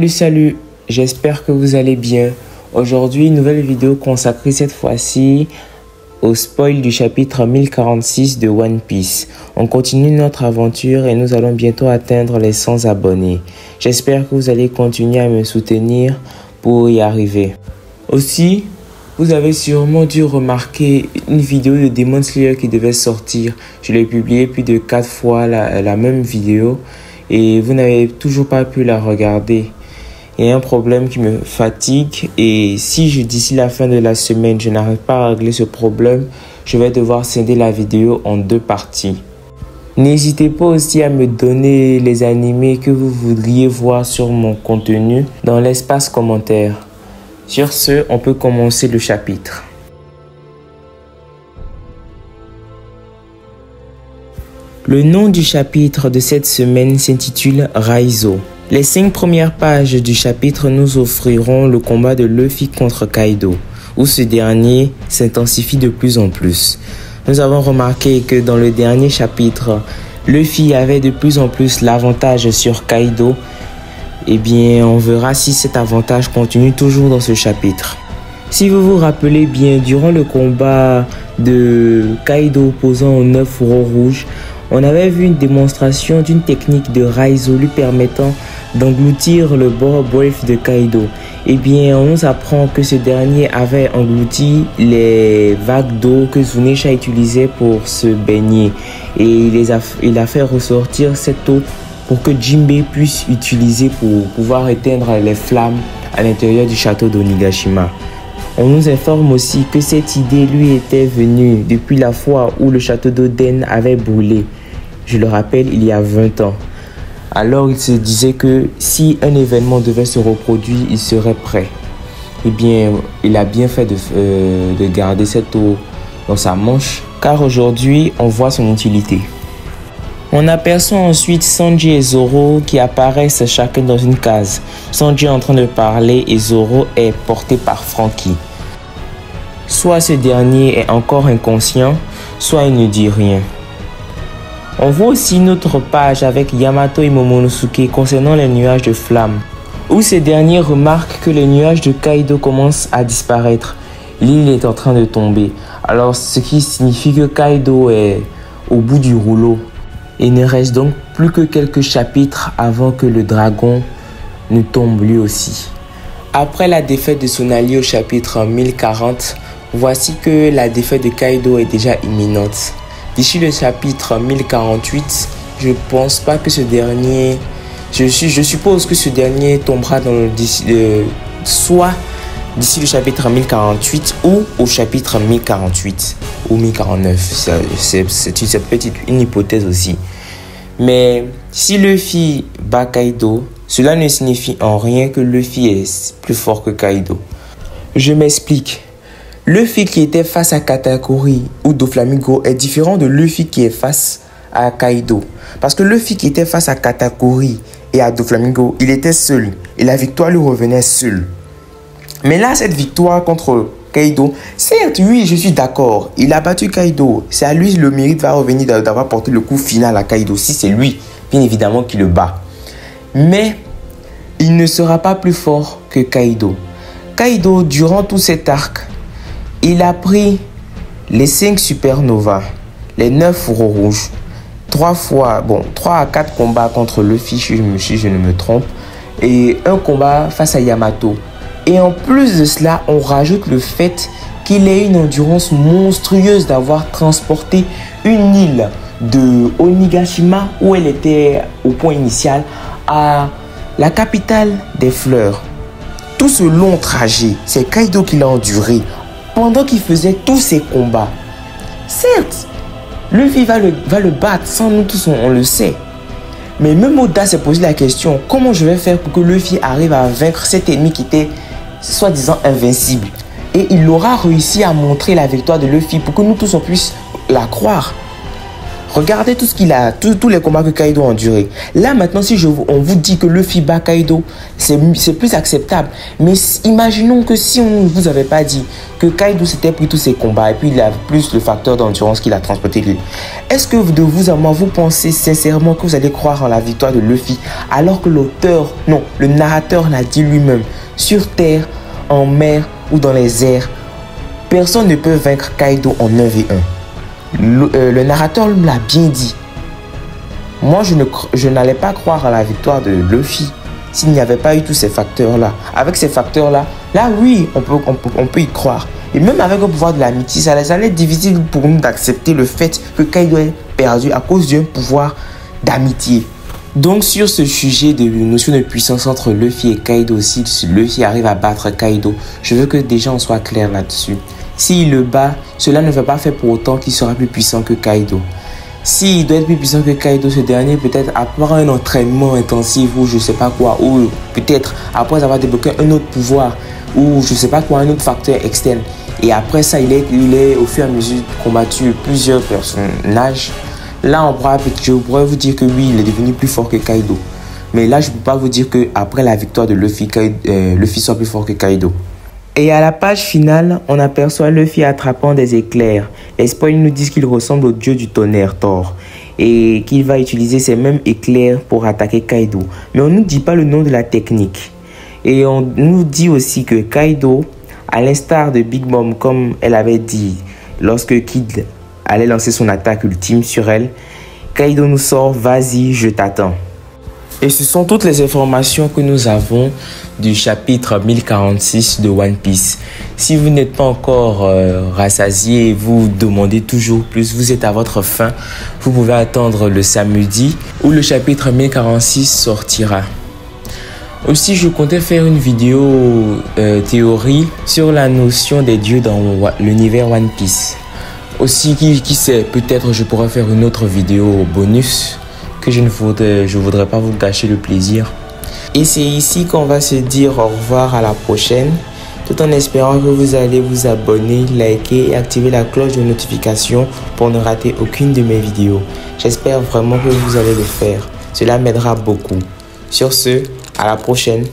Salut, j'espère que vous allez bien. Aujourd'hui, une nouvelle vidéo consacrée cette fois-ci au spoil du chapitre 1046 de One Piece. On continue notre aventure et nous allons bientôt atteindre les 100 abonnés. J'espère que vous allez continuer à me soutenir pour y arriver. Aussi, vous avez sûrement dû remarquer une vidéo de Demon Slayer qui devait sortir. Je l'ai publiée plus de 4 fois la même vidéo et vous n'avez toujours pas pu la regarder. Il y a un problème qui me fatigue et si d'ici la fin de la semaine, je n'arrive pas à régler ce problème, je vais devoir scinder la vidéo en 2 parties. N'hésitez pas aussi à me donner les animés que vous voudriez voir sur mon contenu dans l'espace commentaire. Sur ce, on peut commencer le chapitre. Le nom du chapitre de cette semaine s'intitule Raizo. Les 5 premières pages du chapitre nous offriront le combat de Luffy contre Kaido, où ce dernier s'intensifie de plus en plus. Nous avons remarqué que dans le dernier chapitre, Luffy avait de plus en plus l'avantage sur Kaido. Eh bien, on verra si cet avantage continue toujours dans ce chapitre. Si vous vous rappelez bien, durant le combat de Kaido opposant aux 9 fourreaux rouges, on avait vu une démonstration d'une technique de Raizo lui permettant d'engloutir le bord bref de Kaido. Eh bien, on nous apprend que ce dernier avait englouti les vagues d'eau que Zunisha utilisait pour se baigner. Et il a fait ressortir cette eau pour que Jinbei puisse utiliser pour pouvoir éteindre les flammes à l'intérieur du château d'Onigashima. On nous informe aussi que cette idée lui était venue depuis la fois où le château d'Oden avait brûlé. Je le rappelle, il y a 20 ans. Alors il se disait que si un événement devait se reproduire, il serait prêt. Eh bien, il a bien fait de garder cette eau dans sa manche, car aujourd'hui, on voit son utilité. On aperçoit ensuite Sanji et Zoro qui apparaissent chacun dans une case. Sanji est en train de parler et Zoro est porté par Franky. Soit ce dernier est encore inconscient, soit il ne dit rien. On voit aussi une autre page avec Yamato et Momonosuke concernant les nuages de flammes, où ces derniers remarquent que les nuages de Kaido commencent à disparaître. L'île est en train de tomber, alors ce qui signifie que Kaido est au bout du rouleau. Il ne reste donc plus que quelques chapitres avant que le dragon ne tombe lui aussi. Après la défaite de son allié au chapitre 1040, voici que la défaite de Kaido est déjà imminente. D'ici le chapitre 1048, je pense pas que ce dernier... Je suppose que ce dernier tombera soit d'ici le chapitre 1048 ou au chapitre 1048 ou 1049. C'est peut-être une hypothèse aussi. Mais si Luffy bat Kaido, cela ne signifie en rien que Luffy est plus fort que Kaido. Je m'explique. Luffy qui était face à Katakuri ou Doflamingo est différent de Luffy qui est face à Kaido. Parce que Luffy qui était face à Katakuri et à Doflamingo, il était seul. Et la victoire lui revenait seule. Mais là, cette victoire contre Kaido, certes, oui, je suis d'accord. Il a battu Kaido. C'est à lui le mérite va revenir d'avoir porté le coup final à Kaido. Si c'est lui, bien évidemment, qui le bat. Mais il ne sera pas plus fort que Kaido. Kaido, durant tout cet arc, il a pris les 5 supernovas, les 9 fourreaux rouges, 3 à 4 combats contre Luffy, si je ne me trompe, et un combat face à Yamato. Et en plus de cela, on rajoute le fait qu'il ait une endurance monstrueuse d'avoir transporté une île de Onigashima, où elle était au point initial, à la capitale des fleurs. Tout ce long trajet, c'est Kaido qui l'a enduré pendant qu'il faisait tous ces combats. Certes, Luffy va le battre, sans nous tous on le sait. Mais même Oda s'est posé la question, comment je vais faire pour que Luffy arrive à vaincre cet ennemi qui était soi-disant invincible? Et il aura réussi à montrer la victoire de Luffy pour que nous tous on puisse la croire. Regardez tout ce qu'il a, tous les combats que Kaido a endurés. Là maintenant, si on vous dit que Luffy bat Kaido, c'est plus acceptable. Mais imaginons que si on ne vous avait pas dit que Kaido s'était pris tous ses combats et puis il a plus le facteur d'endurance qu'il a transporté l'île. Est-ce que de vous à moi, vous pensez sincèrement que vous allez croire en la victoire de Luffy alors que le narrateur l'a dit lui-même, sur terre, en mer ou dans les airs, personne ne peut vaincre Kaido en 1v1. Le narrateur l'a bien dit. Moi, je n'allais pas croire à la victoire de Luffy s'il n'y avait pas eu tous ces facteurs-là. Avec ces facteurs-là, là oui, on peut y croire. Et même avec le pouvoir de l'amitié, ça allait être difficile pour nous d'accepter le fait que Kaido ait perdu à cause d'un pouvoir d'amitié. Donc sur ce sujet de notion de puissance entre Luffy et Kaido, si Luffy arrive à battre Kaido, je veux que des gens soient clairs là-dessus. S'il le bat, cela ne va pas faire pour autant qu'il sera plus puissant que Kaido. S'il doit être plus puissant que Kaido, ce dernier peut-être après un entraînement intensif ou je sais pas quoi, ou peut-être après avoir débloqué un autre pouvoir ou je sais pas quoi, un autre facteur externe. Et après ça, il est au fur et à mesure combattu plusieurs personnages. Là, je pourrais vous dire que oui, il est devenu plus fort que Kaido. Mais là, je ne peux pas vous dire qu'après la victoire de Luffy, Luffy soit plus fort que Kaido. Et à la page finale, on aperçoit Luffy attrapant des éclairs. Les spoils nous disent qu'il ressemble au dieu du tonnerre, Thor, et qu'il va utiliser ces mêmes éclairs pour attaquer Kaido. Mais on ne nous dit pas le nom de la technique. Et on nous dit aussi que Kaido, à l'instar de Big Mom, comme elle avait dit lorsque Kid allait lancer son attaque ultime sur elle, Kaido nous sort « Vas-y, je t'attends ». Et ce sont toutes les informations que nous avons du chapitre 1046 de One Piece. Si vous n'êtes pas encore rassasié et vous demandez toujours plus, vous êtes à votre fin, vous pouvez attendre le samedi où le chapitre 1046 sortira. Aussi, je comptais faire une vidéo théorie sur la notion des dieux dans l'univers One Piece. Aussi, qui sait, peut-être je pourrais faire une autre vidéo bonus que je voudrais pas vous gâcher le plaisir. Et c'est ici qu'on va se dire au revoir à la prochaine, tout en espérant que vous allez vous abonner, liker et activer la cloche de notification pour ne rater aucune de mes vidéos. J'espère vraiment que vous allez le faire. Cela m'aidera beaucoup. Sur ce, à la prochaine.